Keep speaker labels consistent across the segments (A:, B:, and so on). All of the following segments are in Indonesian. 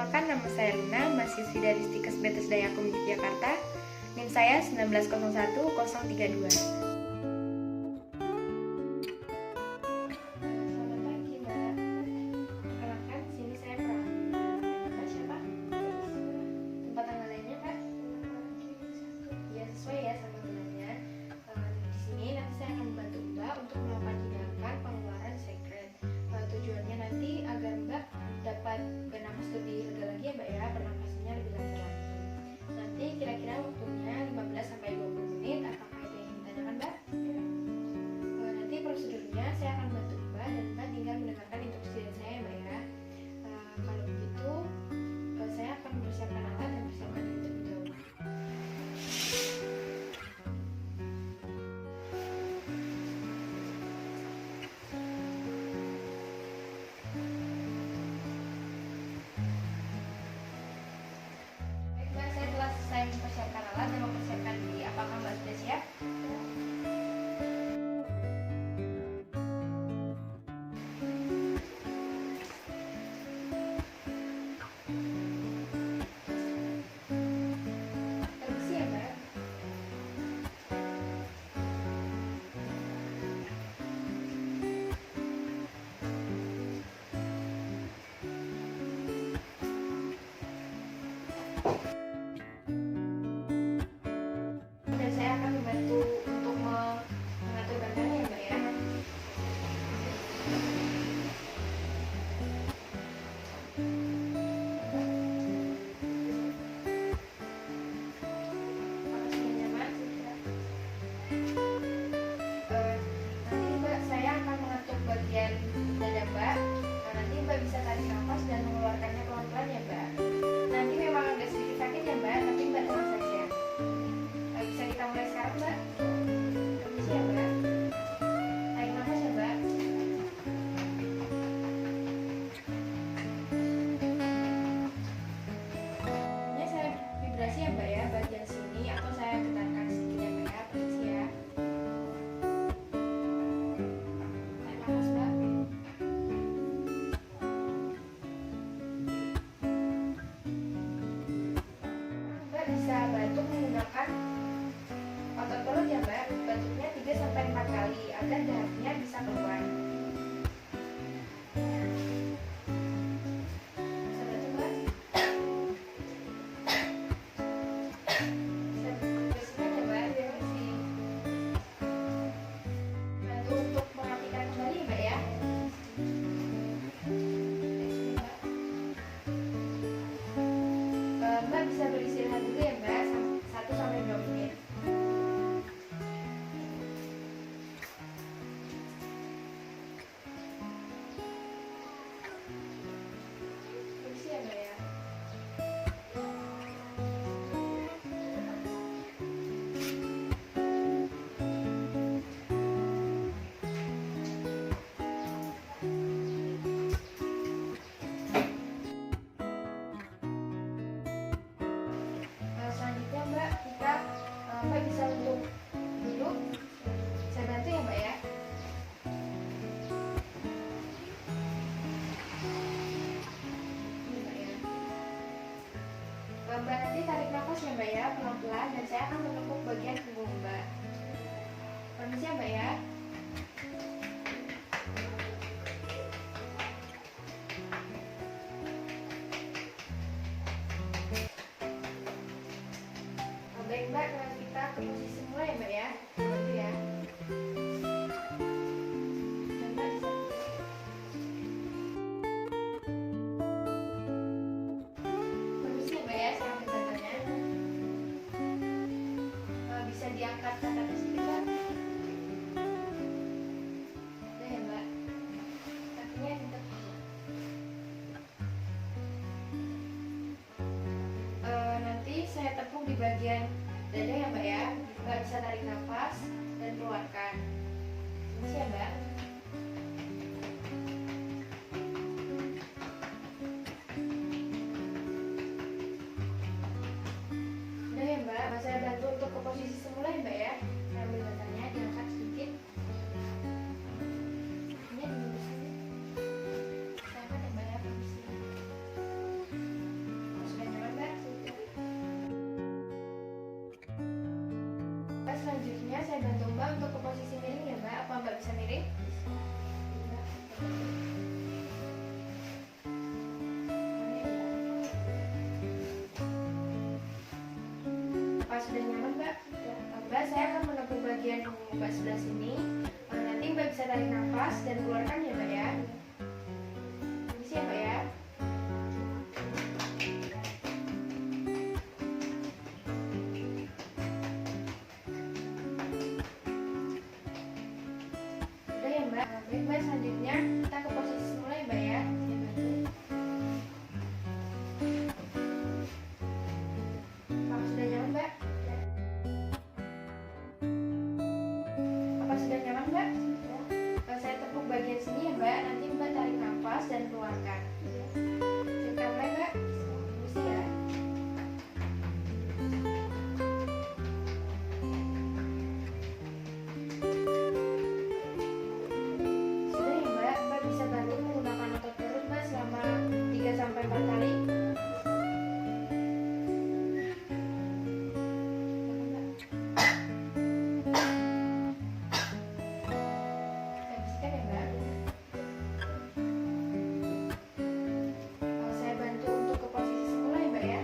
A: Perkenalkan, nama saya Luna, mahasiswi dari Stikes BTS Dayakum Yogyakarta. NIM saya 1901032. Selamat pagi, Mbak. Perkenalkan, sini saya Mbak siapa? Tempat tanggal lainnya, Kak? Ya, sesuai ya sama namanya. Di sini nanti saya akan membantu Mbak untuk melakukan tindakan pengeluaran secret. Tujuannya nanti agar Mbak dapat bernapas lebih lega lagi ya Mbak ya, bernapasnya lebih lancar lagi. Nanti kira-kira waktunya 15-20 menit. Apakah ada yang ditanyakan Mbak? Nanti prosedurnya saya akan bantu Mbak dan Mbak tinggal mendengarkan instruksi dari saya ya Mbak ya. Kalau begitu saya akan mempersiapkan alat dan persiapkan diri terlebih dahulu. Baik Mbak, saya telah selesai mempersiapkan alat dan mempersiapkan diri. Apakah Mbak sudah siap? Permisi ya Mbak. Dan saya akan membantu untuk mengatur badannya ya Mbak ya. Apakah sudah nyaman? Nanti Mbak, saya akan mengatur bagian dada Mbak. Nanti Mbak bisa tarik nafas dan mengeluarkannya pelan-pelan ya Mbak. Nanti memang agak sedikit sakit ya Mbak, tapi Mbak tenang saja. Bisa kita mulai sekarang Mbak? Permisi ya Mbak. Tarik nafas ya Mbak. Ini saya vibrasi ya Mbak ya, bagian sini atau saya getarkan sedikit ya Mbak ya. Permisi ya. Tarik nafas Mbak. Mbak bisa batuk menggunakan otot perut ya Mbak. Batuknya 3-4 kali agar dahaknya bisa keluar. Bisa batuk Mbak? Bisa bersihkan ya Mbak, biar bersih. Bantu untuk mengaktifkan kembali ya Mbak ya. Mbak bisa beristirahat dulu ya Mbak, 1-2 menit. Permisi ya Mbak ya. Selanjutnya Mbak, Mbak bisa untuk duduk. Saya bantu ya Mbak ya. Ini Mbak ya. Mbak nanti tarik nafas ya Mbak ya, pelan-pelan, dan saya akan menepuk bagian punggung Mbak. Permisi ya Mbak ya. Baik Mbak, kita ke posisi semula ya Mbak ya. Bantu ya. Dan Mbak bisa permisi ya Mbak ya, saya ambil datanya. Bisa diangkat ke atas sedikit Mbak. Udah ya Mbak. Kakinya ditekuk. Nanti saya tepuk di bagian dada ya Mbak ya. Mbak bisa tarik nafas dan keluarkan. Permisi ya Mbak. Udah ya Mbak, saya bantu untuk ke posisi semula ya Mbak ya. Saya ambil batangnya, diangkat sedikit. Ini dibungkus sedikit. Saya angkat ya Mbak ya, permisi. selanjutnya saya bantu Mbak untuk ke posisi miring ya Mbak. Apa Mbak bisa miring? Apa sudah nyaman Mbak? Mbak, saya akan menepuk bagian punggung Mbak sebelah sini. Nanti Mbak bisa tarik nafas dan keluarkan ya Mbak ya. Permisi ya Mbak ya. Udah ya Mbak. Baik Mbak, selanjutnya kita ke posisi semula ya Mbak ya. Saya bantu. Apa sudah nyaman Mbak? Apa sudah nyaman Mbak? Saya tepuk bagian sini ya Mbak. Nanti Mbak tarik nafas dan keluarkan. Kita mulai Mbak. Permisi ya. Sudah ya Mbak. Mbak bisa bantu menggunakan otot perut Mbak selama 3-4 kali. Saya bantu untuk ke posisi semula ya Mbak ya.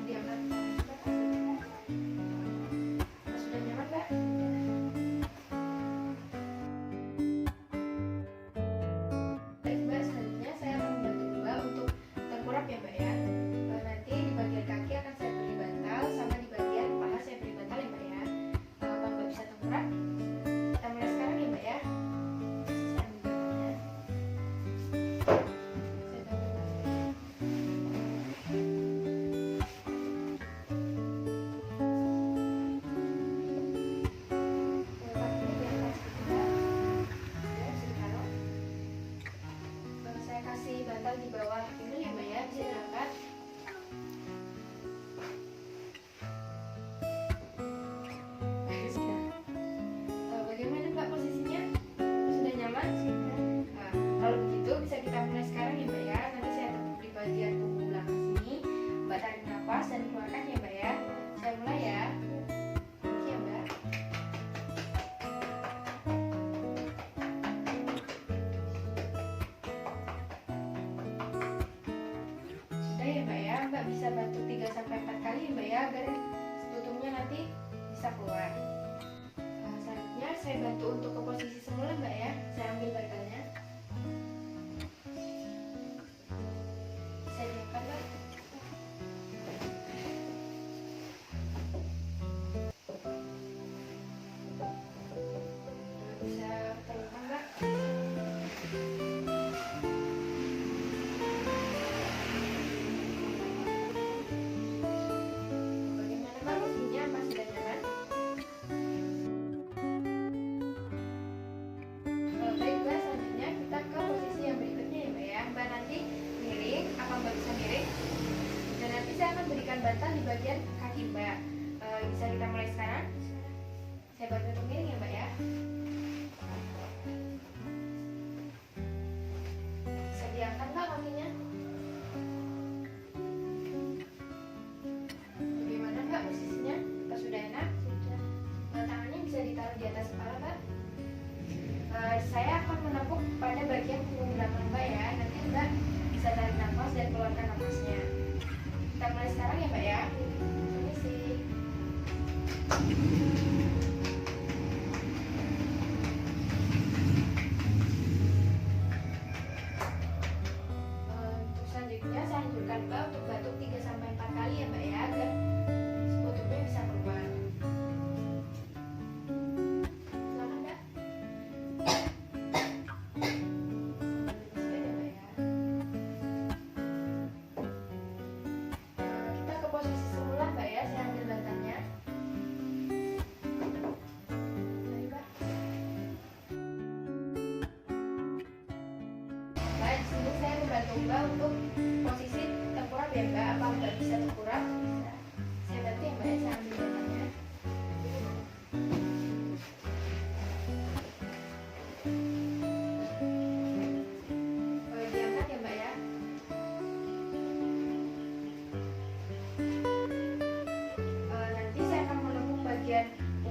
A: Diangkat. Sudah nyaman Mbak? Baik Mbak, selanjutnya saya akan membantu Mbak untuk tengkurap ya Mbak ya. Nanti di bagian kaki akan saya beri bantal, sama di bagian paha saya beri bantal ya Mbak ya. Apa Mbak bisa tengkurap? Kita mulai sekarang ya Mbak ya. Saya ambil bantalnya. Saya bantu Mbak. Kakinya diangkat sedikit Mbak. Ya, bisa ditaruh. Saya kasih bantal di bawah ini ya Mbak ya, bisa diangkat. Bagaimana Mbak posisinya? Sudah nyaman? Nah, kalau begitu bisa kita mulai sekarang ya Mbak ya. Nanti saya tepuk di bagian punggung belakang sini. Mbak tarik nafas dan keluarkan ya Mbak ya. Saya mulai ya. Oke ya Mbak. Sudah ya Mbak ya. Mbak bisa bantu 3-4 kali ya Mbak ya, agar tutungnya nanti bisa keluar. Selanjutnya saya bantu untuk ke posisi semula Mbak ya. Saya ambil bantalnya. Bisa diangkat Mbak. Bisa terluka Mbak. Bagaimana Mbak posisinya? Apa sudah nyaman? Baik Mbak, selanjutnya kita ke posisi yang berikutnya ya Mbak ya. Mbak nanti miring, apa Mbak bisa miring? Dan nanti saya akan berikan bantal di bagian kaki Mbak. Bisa kita mulai sekarang? Saya bantu untuk miring ya Mbak ya. Bisa diangkat Mbak kakinya. Bagaimana Mbak posisinya? Apa sudah enak? Sudah. Tangannya bisa ditaruh di atas kepala Mbak. Saya akan menepuk pada bagian punggung belakang Mbak ya. Nanti Mbak bisa tarik nafas dan keluarkan nafasnya. Kita mulai sekarang ya Mbak ya. Permisi. Untuk selanjutnya saya anjurkan Mbak untuk batuk 3-4 kali ya Mbak ya, agar tutupnya bisa keluar. Silakan Mbak. Kita ke posisi semula Mbak ya, saya ambil bantalnya.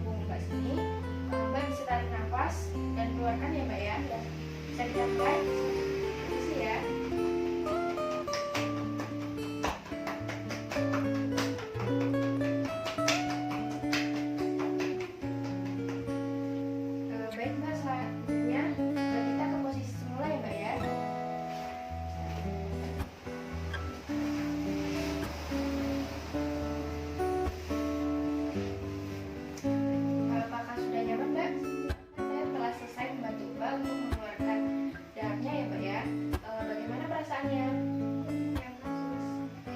A: punggung Mbak sini. Mbak bisa tarik nafas dan keluarkan ya Mbak ya. Dan bisa kita mulai. Posisi ya. Baik Mbak, selanjutnya kita ke posisi semula ya Mbak ya. Apakah sudah nyaman Mbak? Saya telah selesai membantu Mbak untuk mengeluarkan darahnya ya Mbak ya. Bagaimana perasaannya?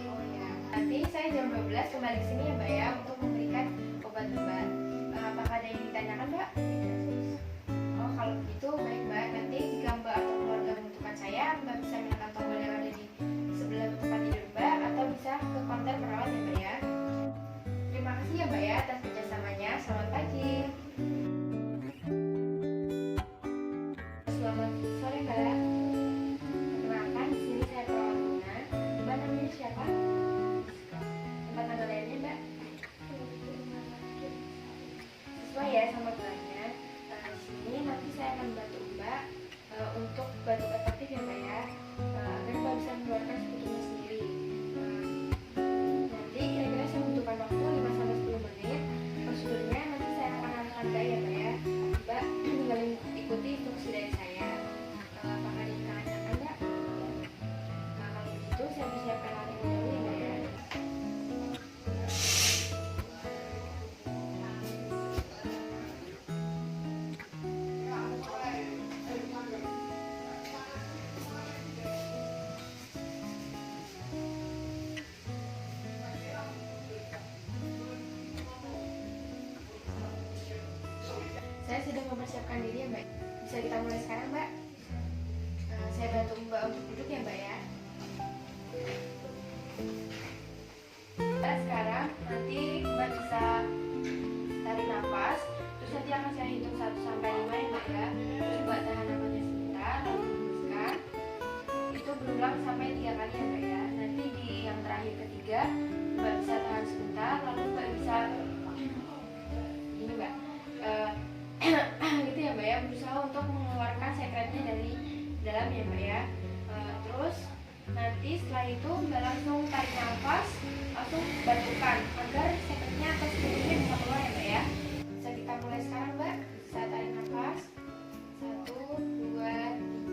A: Oh ya, nanti saya jam 12 kembali ke sini ya Mbak ya untuk memberikan obat Mbak. Apakah ada yang ditanyakan Mbak? Oh kalau begitu baik Mbak. Nanti jika Mbak atau keluarga membutuhkan saya, Mbak bisa menekan tombol yang ada di sebelah tempat tidur Mbak atau bisa ke counter perawat ya Mbak ya. Terima kasih ya Mbak ya atas kerjasamanya. Selamat pagi. Selamat sore Mbak. Perkenalkan di sini saya perawatnya. Mbak namanya siapa? Tempat tanggal lahirnya Mbak? Sesuai ya sama gelarnya. Di sini nanti saya akan bantu Mbak untuk batuk efektif ya Mbak ya, agar Mbak bisa mengeluarkan sekutunya sendiri. Nanti kira-kira saya membutuhkan waktu 5-10 menit. Prosedurnya nanti saya akan arahkan Mbak ya Mbak ya. Mbak tinggal ikuti instruksi dari saya. Apakah ditanyakan Mbak? Kalau begitu saya persiapkan alat yang dahulu ya Mbak ya. Saya sudah mempersiapkan diri ya Mbak. Bisa kita mulai sekarang Mbak. Saya bantu Mbak untuk duduk ya Mbak ya. Mbak sekarang nanti Mbak bisa tarik nafas. Terus nanti akan saya hitung 1-5 ya Mbak ya. Terus Mbak tahan nafasnya sebentar, lalu hembuskan. Itu berulang sampai 3 kali ya Mbak ya. Nanti di yang terakhir ketiga Mbak bisa tahan sebentar, lalu Mbak bisa ini Mbak. Gitu ya Mbak ya, berusaha untuk mengeluarkan sekretnya dari dalam ya Mbak ya. Terus nanti setelah itu Mbak langsung tarik nafas, langsung batukan agar sekretnya atau sekutunya bisa keluar ya Mbak ya. Bisa kita mulai sekarang Mbak. Bisa tarik nafas 1, 2,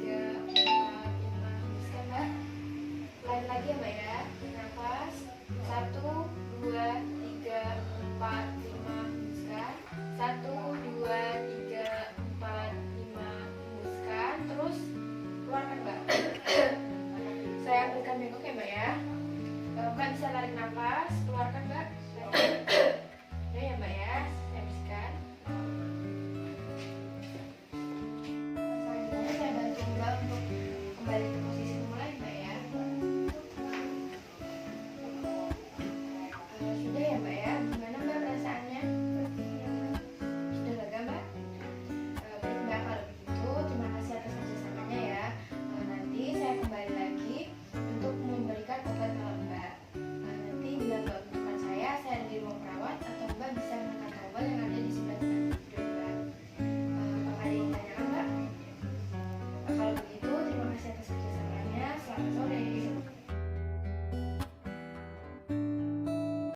A: 3, 4, 5. Bisa Mbak. Lain lagi ya Mbak ya. Nafas 1, 2, 3, 4, 5. Bisa 1,